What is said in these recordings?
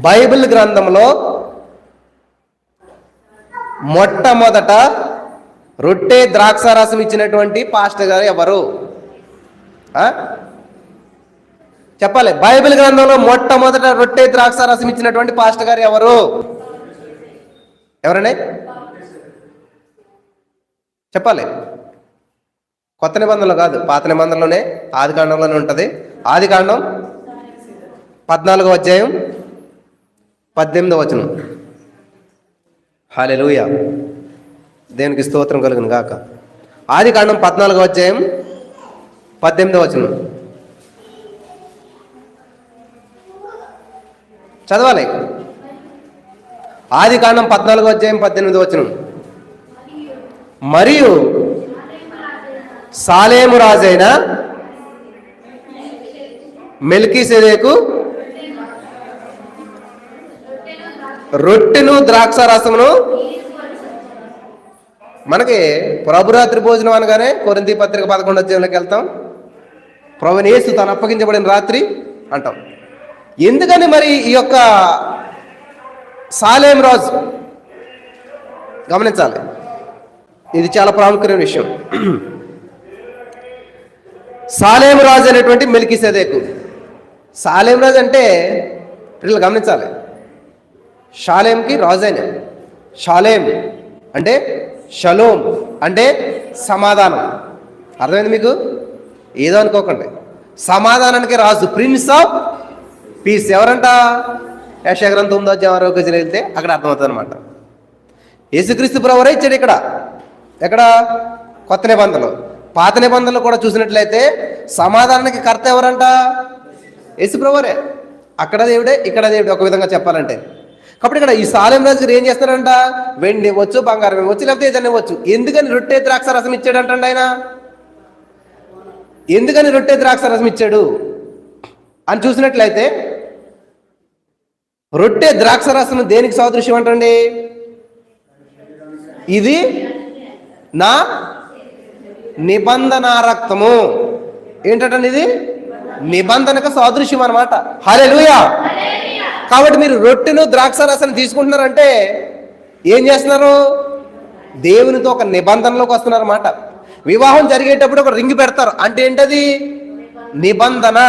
Bible గ్రంథంలో మొట్టమొదట రొట్టె ద్రాక్షారసం ఇచ్చినటువంటి పాస్టర్ గారు ఎవరు? చెప్పాలి. బైబిల్ గ్రంథంలో మొట్టమొదట రొట్టె ద్రాక్షారసం ఇచ్చినటువంటి పాస్టర్ గారు ఎవరు? ఎవరండి చెప్పాలి. కొత్త నిబంధనలు కాదు, పాత నిబంధనలోనే ఆది కాండంలోనే ఉంటుంది. ఆది కాండం 14వ అధ్యాయం 18వ వచనం. హల్లెలూయా, దేవునికి స్తోత్రం కలుగును గాక. ఆది కాండం 14వ అధ్యాయం 18వ వచనం చదవాలి. ఆది కాండం 14వ అధ్యాయం 18వ వచనం. మరియు సాలేము రాజైన మెల్కీసెదెకు రొట్టెను ద్రాక్షారసమును, మనకి ప్రభురాత్రి భోజనం అనగానే కొరింథీ పత్రిక 11వ అధ్యాయంలోకి వెళ్తాం. ప్రభువైన యేసు తాను అప్పగించబడిన రాత్రి అంటాం. ఎందుకని మరి ఈ యొక్క సాలేం రాజు, గమనించాలి, ఇది చాలా ప్రాముఖ్యమైన విషయం. సాలేం రాజు అనేటువంటి మెల్కీసెదెకు. సాలేం రాజు అంటే వీళ్ళు గమనించాలి, షాలేంకి రాజు అయిన. షాలేం అంటే షలోం అంటే సమాధానం. అర్థమైంది మీకు? ఏదో అనుకోకండి, సమాధానానికి రాజు, ప్రిన్స్ ఆఫ్ పీస్. ఎవరంట? యెషయా గ్రంథం 9వ అధ్యాయం 6వ వచనం వెళ్తే అక్కడ అర్థమవుతుంది అనమాట. యేసుక్రీస్తు ప్రభువే ఇచ్చాడు ఇక్కడ. ఎక్కడ? కొత్త నిబంధనలు. పాత నిబంధనలు కూడా చూసినట్లయితే సమాధానానికి కర్త ఎవరంట? యేసు ప్రభువే. అక్కడ దేవుడే, ఇక్కడ దేవుడే, ఒక విధంగా చెప్పాలంటే. కాబట్టి ఇక్కడ ఈ సాలేం రాజు గారు ఏం చేస్తారంట? వెండి ఇవ్వచ్చు, బంగారం ఇవ్వచ్చు, లేకపోతే ఏదైనా ఇవ్వచ్చు. ఎందుకని రొట్టె ద్రాక్షారసం ఇచ్చాడంటండి ఆయన? ఎందుకని రొట్టె ద్రాక్షారసం ఇచ్చాడు అని చూసినట్లయితే, రొట్టె ద్రాక్షారసం దేనికి సాదృశ్యం అంటండి? ఇది నా నిబంధన రక్తము. ఏంటంటే ఇది నిబంధనకు సాదృశ్యం అనమాట. హల్లెలూయా. కాబట్టి మీరు రొట్టెను ద్రాక్షారసం తీసుకుంటున్నారంటే ఏం చేస్తున్నారు? దేవునితో ఒక నిబంధనలోకి వస్తున్నారు అన్నమాట. వివాహం జరిగేటప్పుడు ఒక రింగ్ పెడతారు, అంటే ఏంటది? నిబంధన.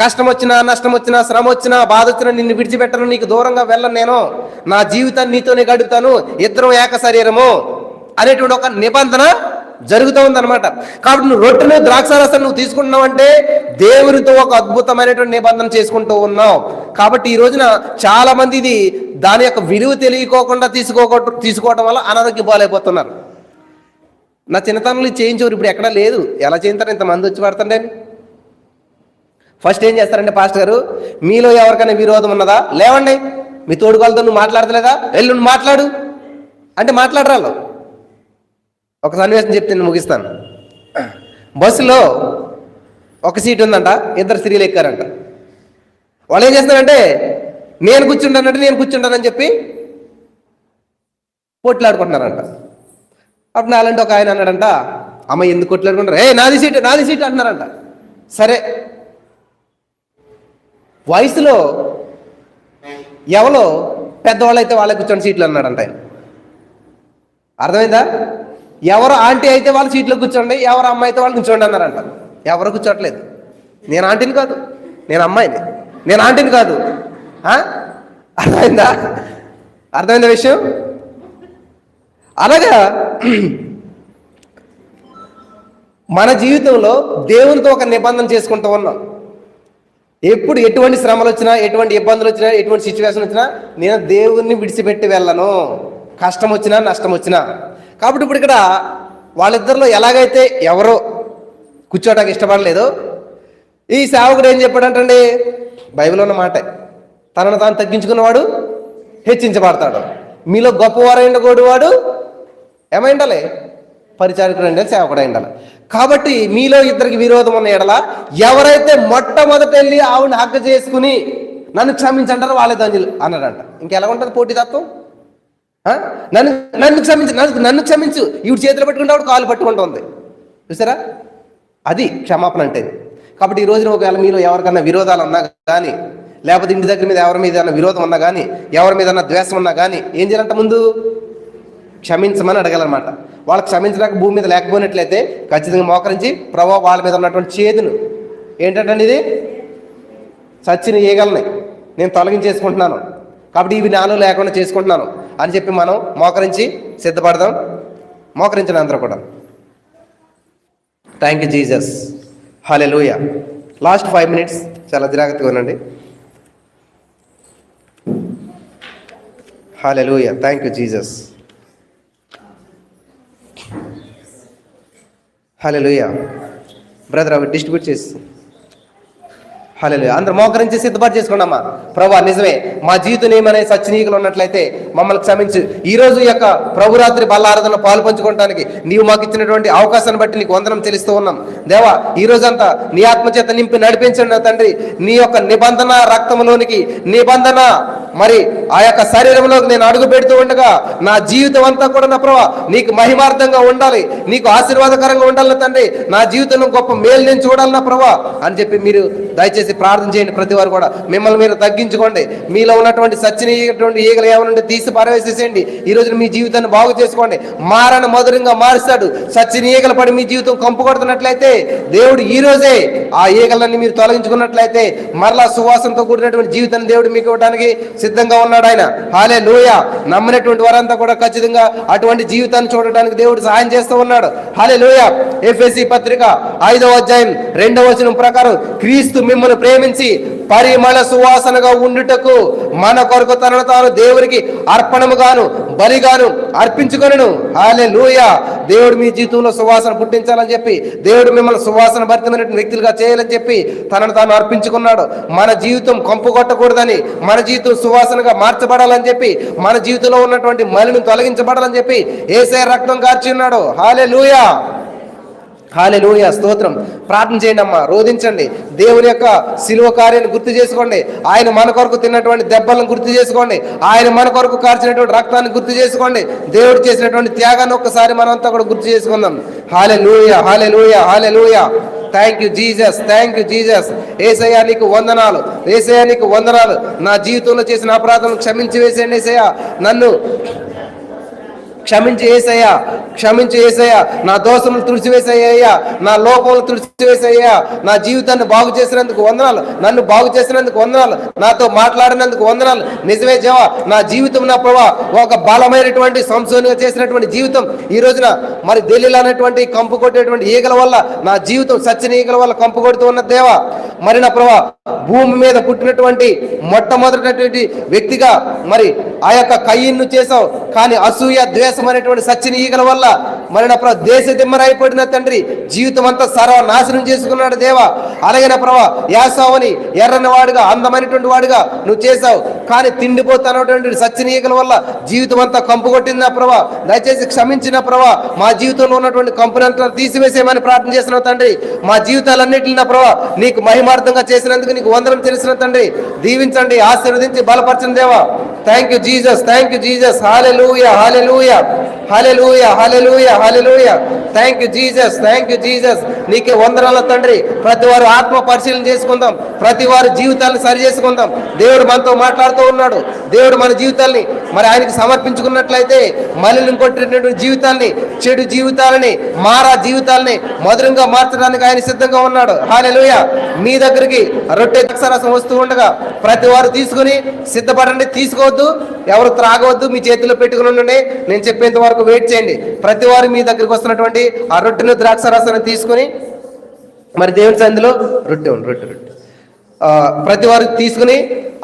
కష్టం వచ్చినా, నష్టం వచ్చినా, శ్రమ వచ్చినా, బాధ వచ్చినా నిన్ను విడిచిపెట్టను, నీకు దూరంగా వెళ్ళను, నేను నా జీవితాన్ని నీతోనే గడుపుతాను, ఇద్దరం ఏక శరీరము అనేటువంటి ఒక నిబంధన జరుగుతూ ఉందన్నమాట. కాబట్టి నువ్వు రొట్టెను ద్రాక్షారసం నువ్వు తీసుకుంటున్నావు అంటే దేవునితో ఒక అద్భుతమైనటువంటి నిబంధన చేసుకుంటూ ఉన్నావు. కాబట్టి ఈ రోజున చాలా మంది ఇది దాని యొక్క విలువ తెలియకోకుండా తీసుకోవడం వల్ల అనారోగ్య బాలైపోతున్నారు. నా చిన్నతనంలో చేయించేవారు, ఇప్పుడు ఎక్కడా లేదు. ఎలా చేయించారు? ఇంతమంది వచ్చి పడుతుండే. ఫస్ట్ ఏం చేస్తారంటే పాస్టర్ గారు, మీలో ఎవరికైనా విరోధం ఉన్నదా? లేవండి, మీ తోడుకోలతో నువ్వు మాట్లాడతలేదా? వెళ్ళి నువ్వు మాట్లాడు అంటే మాట్లాడరాళ్ళు. ఒక సన్నివేశం చెప్తే నేను ముగిస్తాను. బస్సులో ఒక సీట్ ఉందంట, ఇద్దరు స్త్రీలు ఎక్కారంట. వాళ్ళు ఏం చేస్తారంటే నేను కూర్చుంటానంటే నేను కూర్చుంటానని చెప్పి కొట్లాడుకుంటున్నారంట. అప్పుడు నాలంటే ఒక ఆయన అన్నాడంట, అమ్మ ఎందుకు కొట్లాడుకుంటారు? నాది సీట్ నాది సీట్ అంటున్నారంట. సరే, వయసులో ఎవరో పెద్దవాళ్ళు అయితే వాళ్ళే కూర్చోండి సీట్లు అన్నాడంట ఆయన. అర్థమైందా? ఎవరు ఆంటీ అయితే వాళ్ళ సీట్లో కూర్చోండి, ఎవరు అమ్మాయి అయితే వాళ్ళు కూర్చోండి అన్నారంట. ఎవరు కూర్చోట్లేదు. నేను ఆంటీని కాదు, నేను అమ్మాయిని, నేను ఆంటీని కాదు. అర్థమైందా? అర్థమైందా విషయం? అలాగా మన జీవితంలో దేవునితో ఒక నిబంధన చేసుకుంటూ ఉన్నాం. ఎప్పుడు ఎటువంటి శ్రమలు వచ్చినా, ఎటువంటి ఇబ్బందులు వచ్చినా, ఎటువంటి సిచ్యువేషన్ వచ్చినా నేను దేవుణ్ణి విడిచిపెట్టి వెళ్ళను, కష్టం వచ్చినా నష్టం వచ్చినా. కాబట్టి ఇప్పుడు ఇక్కడ వాళ్ళిద్దరిలో ఎలాగైతే ఎవరో కూర్చోటానికి ఇష్టపడలేదు, ఈ సేవకుడు ఏం చెప్పాడంటండి? బైబిల్లో ఉన్న మాట, తనను తాను తగ్గించుకున్నవాడు హెచ్చించబడతాడు, మీలో గొప్పవారైన వాడు ఏమైండాలి? పరిచారకుడు ఉండాలి, సేవకుడు ఉండాలి. కాబట్టి మీలో ఇద్దరికి విరోధం ఉన్న ఎడల ఎవరైతే మొట్టమొదట వెళ్ళి ఆవిడని హక్కు చేసుకుని నన్ను క్షమించంటారో వాళ్ళే ధన్యులు అన్నాడంట. ఇంకెలా ఉంటుంది పోటీతత్వం? నన్ను క్షమించు, ఈవిడ చేతులు పట్టుకుంటే ఆవిడ కాలు పట్టుకుంటుంది. చూసారా? అది క్షమాపణ అంటే. కాబట్టి ఈ రోజున ఒకవేళ మీలో ఎవరికన్నా విరోధాలు ఉన్నా కానీ, లేకపోతే ఇంటి దగ్గర మీద ఎవరి మీద విరోధం ఉన్నా కానీ, ఎవరి మీద ద్వేషం ఉన్నా కానీ ఏం చేయాలంట? ముందు క్షమించమని అడగాలన్నమాట. వాళ్ళకి క్షమించడానికి భూమి మీద లేకపోయినట్లయితే ఖచ్చితంగా మోకరించి ప్రభు వాళ్ళ మీద ఉన్నటువంటి చేదును ఏంటంటే ఇది చచ్చిన ఈగల్ని నేను తొలగించేసుకుంటున్నాను, కాబట్టి ఇవి నాలో లేకుండా చేసుకుంటున్నాను అని చెప్పి మనం మోకరించి సిద్ధపడదాం. మోకరించిన అందరూ కూడా. Thank you Jesus. Hallelujah. Last 5 minutes చాలా జాగ్రత్తగా ఉండండి. Hallelujah. Thank you Jesus. Hallelujah. Brother అవి డిస్ట్రిబ్యూట్ చేసి హల్లెలూయా. అందరూ మోకరించి సిద్ధపాటు చేసుకోండి అమ్మా. ప్రభా నిజమే మా జీవితం ఏమనే సత్యనీయులు ఉన్నట్లయితే మమ్మల్ని క్షమించు. ఈ రోజు యొక్క ప్రభురాత్రి బల్లారాధన పాలు పంచుకోవడానికి నీవు మాకు ఇచ్చినటువంటి అవకాశాన్ని బట్టి నీకు వందనం చెల్లిస్తూ ఉన్నాం దేవా. ఈ రోజంతా నీ ఆత్మచేత నింపి నడిపించండి తండ్రి. నీ యొక్క నిబంధన రక్తంలోనికి, నిబంధన మరి ఆ యొక్క శరీరంలోకి నేను అడుగు పెడుతూ ఉండగా నా జీవితం అంతా కూడా నా ప్రభా నీకు మహిమార్థంగా ఉండాలి, నీకు ఆశీర్వాదకరంగా ఉండాలి తండ్రి. నా జీవితంలో గొప్ప మేలు నేను చూడాలి నా ప్రభా అని చెప్పి మీరు దయచేసి ప్రార్థన చేయండి. ప్రతి వారు కూడా మిమ్మల్ని మీరు తగ్గించుకోండి. మీలో ఉన్నటువంటి సచ్చినటువంటి ఈగలు ఏమనుంటే తీసి పారవేసేసేయండి. ఈ రోజు మీ జీవితాన్ని బాగు చేసుకోండి. మారని మధురంగా మారుస్తాడు. సచ్చిన ఈగలు పడి మీ జీవితం కంపు కొడుతున్నట్లయితే దేవుడు ఈ రోజే ఆ ఈగలన్నీ మీరు తొలగించుకున్నట్లయితే మరలా సువాసనతో కూడినటువంటి జీవితాన్ని దేవుడు మీకు ఇవ్వడానికి సిద్ధంగా ఉన్నాడు ఆయన. హల్లెలూయా. నమ్మినటువంటి వారంతా కూడా ఖచ్చితంగా అటువంటి జీవితాన్ని చూడడానికి దేవుడు సహాయం చేస్తూ ఉన్నాడు. హల్లెలూయా. ఎఫెసీ పత్రిక 5వ అధ్యాయం 2వ వచనం ప్రకారం క్రీస్తు మిమ్మల్ని ప్రేమించి పరిమళ సువాసనగా ఉండుటకు మన కొరకు తనను తాను దేవునికి అర్పణముగాను బలిగాను అర్పించుకొనెను. హల్లెలూయా. దేవుడు మీ జీవితంలో సువాసన పుట్టించాలని చెప్పి, దేవుడు మిమ్మల్ని సువాసన భరితమైన వ్యక్తులుగా చేయాలని చెప్పి తనను తాను అర్పించుకున్నాడు. మన జీవితం కంపు కొట్టకూడదని, మన జీవితం సువాసనగా మార్చబడాలని చెప్పి, మన జీవితంలో ఉన్నటువంటి మలిని తొలగించబడాలని చెప్పి యేసయ్య రక్తం కార్చి ఉన్నాడు. హల్లెలూయా. హల్లెలూయా. స్తోత్రం. ప్రార్థన చేయండి అమ్మా. రోధించండి. దేవుని యొక్క శిలువ కార్యాన్ని గుర్తు చేసుకోండి. ఆయన మన కొరకు తిన్నటువంటి దెబ్బలను గుర్తు చేసుకోండి. ఆయన మన కొరకు కార్చినటువంటి రక్తాన్ని గుర్తు చేసుకోండి. దేవుడు చేసినటువంటి త్యాగాన్ని ఒక్కసారి మనం అంతా కూడా గుర్తు చేసుకుందాం. Hallelujah. Hallelujah. Hallelujah. Thank you Jesus. Thank you Jesus. యేసయ్యా నీకు వందనాలు. యేసయ్యా నీకు వందనాలు. నా జీవితంలో చేసిన అపరాధం క్షమించి వేసేయండి యేసయ్యా. నన్ను క్షమించి యేసయ్యా. క్షమించి యేసయ్యా. నా దోషములు తుడిచివేసయ్యా. నా లోపములు తుడిచివేసయ్యా. నా జీవితాన్ని బాగు చేసినందుకు వందనాలు. నన్ను బాగు చేసినందుకు వందనాలు. నాతో మాట్లాడినందుకు వందనాలు. నిజమే దేవా. నా జీవితం నా ప్రభా ఒక బలమైనటువంటి సంసోనిగా చేసినటువంటి జీవితం ఈ రోజున మరి ఢిల్లీలో అనేటువంటి కంపు కొట్టేటువంటి ఈగల వల్ల నా జీవితం సచ్చిన ఈగల వల్ల కంపు కొడుతూ ఉన్న దేవా. మరి నా ప్రభా భూమి మీద పుట్టినటువంటి మొట్టమొదటి వ్యక్తిగా మరి ఆ యొక్క కయ్యను చేసావు. కానీ అసూయ ద్వేషం అనేటువంటి సచ్చిన ఈగల వల్ల మరి నా ప్రభా దేశ దిమ్మరైపోయిన తండ్రి జీవితం అంతా సర్వనాశనం చేసుకున్నాడు దేవా. అలాగే నా ప్రభా యాసావుని ఎర్రని వాడుగా అందమైనటువంటి వాడుగా నువ్వు చేసావు. కానీ తిండిపోతున్నటువంటి సచ్చిన ఈగల వల్ల జీవితం అంతా కంపు కొట్టింది నా ప్రభా. దయచేసి క్షమించిన ప్రభా మా జీవితంలో ఉన్నటువంటి కంపునంతా తీసివేసేయమని ప్రార్థన చేస్తున్నావు తండ్రి. మా జీవితాలన్నింటినీ నా ప్రభా నీకు మహిమార్థంగా చేసినందుకు నీకు వందనం తెలిసిన తండ్రి. దీవించండి, ఆశీర్వదించి బలపరచండి దేవా. Thank you Jesus. Thank you Jesus. Hallelujah. Hallelujah. Hallelujah. Hallelujah. Hallelujah. Thank you Jesus. Thank you Jesus. నీకే వందనాల తండ్రి. ప్రతి వారు ఆత్మ పరిశీలన చేసుకుందాం. ప్రతి వారి జీవితాలను సరి చేసుకుందాం. దేవుడు మనతో మాట్లాడుతూ ఉన్నాడు. దేవుడు మన జీవితాల్ని మరి ఆయనకి సమర్పించుకున్నట్లయితే మలిని కొట్టినటువంటి జీవితాల్ని, చెడు జీవితాలని, మారా జీవితాలని మధురంగా మార్చడానికి ఆయన సిద్ధంగా ఉన్నాడు. హల్లెలూయా. మీ దగ్గరికి రొట్టె ద్రాక్షారసం వస్తూ ఉండగా ప్రతి వారు తీసుకుని సిద్ధపడండి. తీసుకోవద్దు, ఎవరు త్రాగవద్దు. మీ చేతిలో పెట్టుకుని ఉండండి. నేను చెప్పేంత వరకు వెయిట్ చేయండి. ప్రతి వారు మీ దగ్గరికి వస్తున్నటువంటి ఆ రొట్టెను ద్రాక్షారసాన్ని తీసుకుని మరి దేవుని సన్నిధిలో రొట్టె ప్రతి వారు తీసుకుని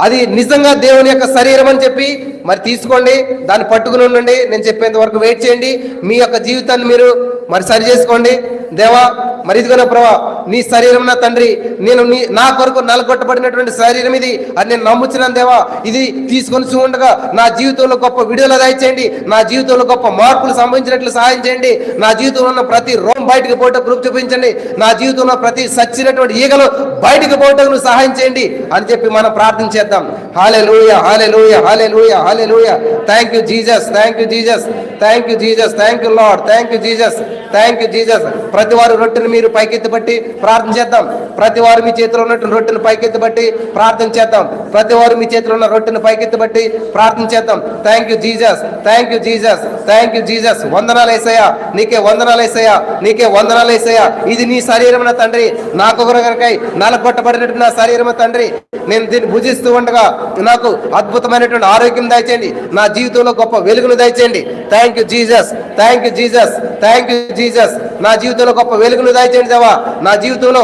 అది నిజంగా దేవుని యొక్క శరీరం అని చెప్పి మరి తీసుకోండి. దాన్ని పట్టుకుని ఉండండి. నేను చెప్పేంత వరకు వెయిట్ చేయండి. మీ యొక్క జీవితాన్ని మీరు మరి సరి చేసుకోండి. దేవా మరి ఇదిగోనా ప్రభా నీ శరీరం నా తండ్రి, నేను నా కొరకు నలగొట్టబడినటువంటి శరీరం ఇది అని నేను నమ్ముచున్నాను దేవా. ఇది తీసుకొని చూడగా నా జీవితంలో గొప్ప విడుదల దయచేయండి. నా జీవితంలో గొప్ప మార్పులు సంభవించినట్లు సహాయం చేయండి. నా జీవితంలో ఉన్న ప్రతి రోగం బయటకు పోవటం కృప చూపించండి. నా జీవితంలో ప్రతి సచ్చినటువంటి ఈగలు బయటకు పోవటం నువ్వు సహాయం చేయండి అని చెప్పి మనం ప్రార్థన చేద్దాం. Hallelujah. Hallelujah. Hallelujah. Hallelujah. Thank you Jesus. Thank you Jesus. Thank you Jesus. Thank you Lord. Thank you Jesus. Thank you Jesus. ప్రతి వారు రొట్టెను మీరు పైకెత్తిబట్టి ప్రార్థన చేద్దాం. ప్రతి వారు మీ చేతిలో ఉన్నట్టు రొట్టెను పైకెత్తిబట్టి ప్రార్థన చేద్దాం. ప్రతి వారు మీ చేతిలో ఉన్న రొట్టెను పైకెత్తిబట్టి ప్రార్థన చేద్దాం. Thank you Jesus, thank you Jesus, thank you Jesus. వందనాలు యేసయ్యా, నీకే వందనాలు యేసయ్యా, నీకే వందనాలు యేసయ్యా. ఇది నీ శరీరం నా తండ్రి, నాకు కొరకై నలగొట్టబడినట్టు నా శరీరం తండ్రి. నేను దీన్ని భుజిస్తూ ఉండగా నాకు అద్భుతమైనటువంటి ఆరోగ్యం దయచేయండి, నా జీవితంలో గొప్ప వెలుగును దయచేయండి. Thank you Jesus, thank you Jesus, thank you Jesus. నా జీవితంలో గొప్ప వెలుగును దయచేయండి దేవా, నా జీవితంలో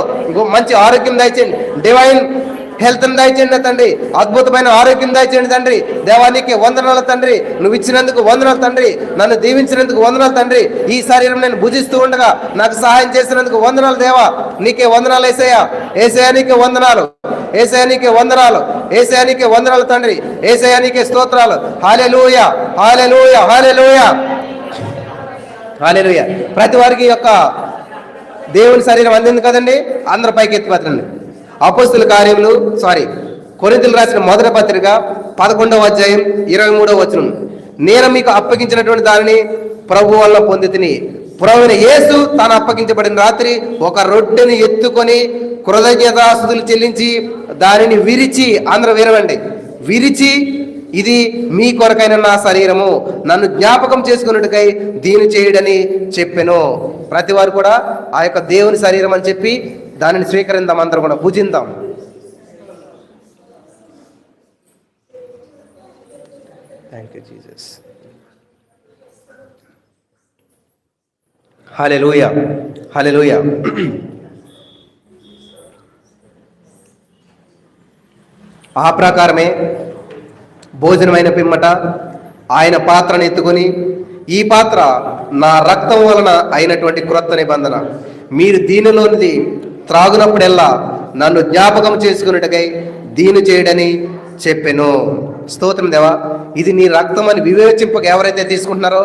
మంచి ఆరోగ్యం దయచేయండి, డివైన్ హెల్త్ దయచేయండి తండ్రి, అద్భుతమైన ఆరోగ్యం దయచేయండి తండ్రి. దేవానికి వందనాలు తండ్రి, నువ్వు ఇచ్చినందుకు వందనాలు తండ్రి, నన్ను దీవించినందుకు వందనాలు తండ్రి. ఈ శరీరం నేను భుజిస్తూ ఉండగా నాకు సహాయం చేసినందుకు వందనాలు దేవా, నీకే వందనాలు యేసయ్యా. యేసయ్యా నీకే వందనాలు, యేసయ్యా నీకే వందనాలు, యేసయ్యా నీకే వందనాలు తండ్రి, యేసయ్యా నీకే స్తోత్రాలు. హల్లెలూయా, హల్లెలూయా, హల్లెలూయా, హల్లెలూయా. ప్రతి వారికి యొక్క దేవుని శరీరం అందింది కదండి, అందరి పైకి ఎత్తిపోతండి. అపోస్తుల కార్యములు కొరింథీయులకు రాసిన మొదటి పత్రిక 11వ అధ్యాయం 23వ వచనం. నేను మీకు అప్పగించినటువంటి దానిని ప్రభు వల్ల పొందితిని. ప్రభువైన యేసు తాను అప్పగించబడిన రాత్రి ఒక రొట్టెని ఎత్తుకొని కృతజ్ఞతాస్తుతులు చెల్లించి దానిని విరిచి, అందరూ విరవండి, విరిచి ఇది మీ కొరకైన నా శరీరము, నన్ను జ్ఞాపకం చేసుకున్నట్టుకై దీని చేయడని చెప్పెను. ప్రతి వారు కూడా ఆ యొక్క దేవుని శరీరం అని చెప్పి దానిని స్వీకరిద్దాం, అందరూ కూడా భుజిందాం. Thank you Jesus. Hallelujah, hallelujah. ఆ ప్రకారమే భోజనమైన పిమ్మట ఆయన పాత్రను ఎత్తుకొని, ఈ పాత్ర నా రక్తం వలన అయినటువంటి క్రొత్త నిబంధన, మీరు దీనిలోనిది త్రాగునప్పుడెల్లా నన్ను జ్ఞాపకం చేసుకున్నట్టుకై దీని చేయడని చెప్పెను. స్తోత్రం దేవా. ఇది నీ రక్తం అని వివేచింపక ఎవరైతే తీసుకుంటున్నారో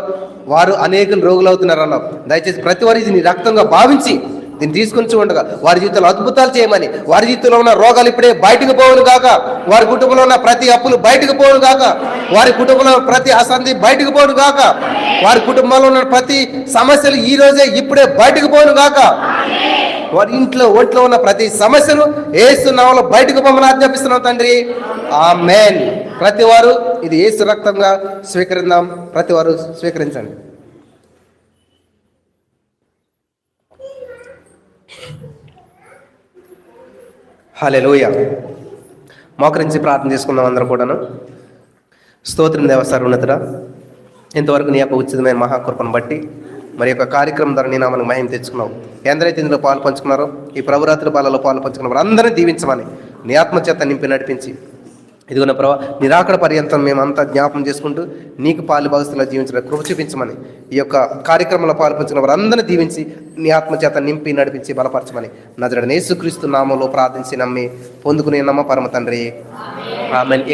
వారు అనేక రోగులు అవుతున్నారు అన్నావు. దయచేసి ప్రతి వారు ఇది నీ రక్తంగా భావించి దీన్ని తీసుకుని చూడగా వారి జీవితంలో అద్భుతాలు చేయమని, వారి జీవితంలో ఉన్న రోగాలు ఇప్పుడే బయటకు పోవును గాక, వారి కుటుంబంలో ఉన్న ప్రతి అప్పులు బయటకు పోవును గాక, వారి కుటుంబంలో ప్రతి అశాంతి బయటకు పోవును గాక, వారి కుటుంబంలో ఉన్న ప్రతి సమస్యలు ఈ రోజే ఇప్పుడే బయటకు పోవును గాక, వారి ఒంట్లో ఉన్న ప్రతి సమస్యను యేసు నామములో బయటకు పోమని ఆజ్ఞాపిస్తున్నాం తండ్రి. ఆమేన్. ప్రతి వారు ఇది యేసు రక్తంగా స్వీకరిద్దాం. ప్రతి వారు స్వీకరించండి. హల్లెలూయా. మోకరించి ప్రార్థన చేసుకుందాం అందరూ కూడాను. స్తోత్రం దేవ సర్వోన్నతుడా, ఇంతవరకు నీ యొక్క ఉచితమైన మహాకృపను బట్టి మరి యొక్క కార్యక్రమం ద్వారా నేను మనకు మహిమ తెచ్చుకున్నావు. ఎందరైతే ఇందులో పాలు పంచుకున్నారో, ఈ ప్రభురాత్రి బాలలో పాలు పంచుకున్న అందరినీ దీవించమని నీ ఆత్మచేత నింపి నడిపించి, ఇదిగోన ప్రభా నిరాకడ పర్యంతం మేమంతా జ్ఞాపం చేసుకుంటూ నీకు పాలు భాగస్తులా జీవించడం కృప చూపించమని, ఈ యొక్క కార్యక్రమంలో పాలు పంచుకున్న వారందరినీ దీవించి నీ ఆత్మచేత నింపి నడిపించి బలపరచమని నజరేయుడైన యేసుక్రీస్తు నామములో ప్రార్థించి నమ్మి పొందుకునే నమ్మ పరమ తండ్రి. ఆమేన్.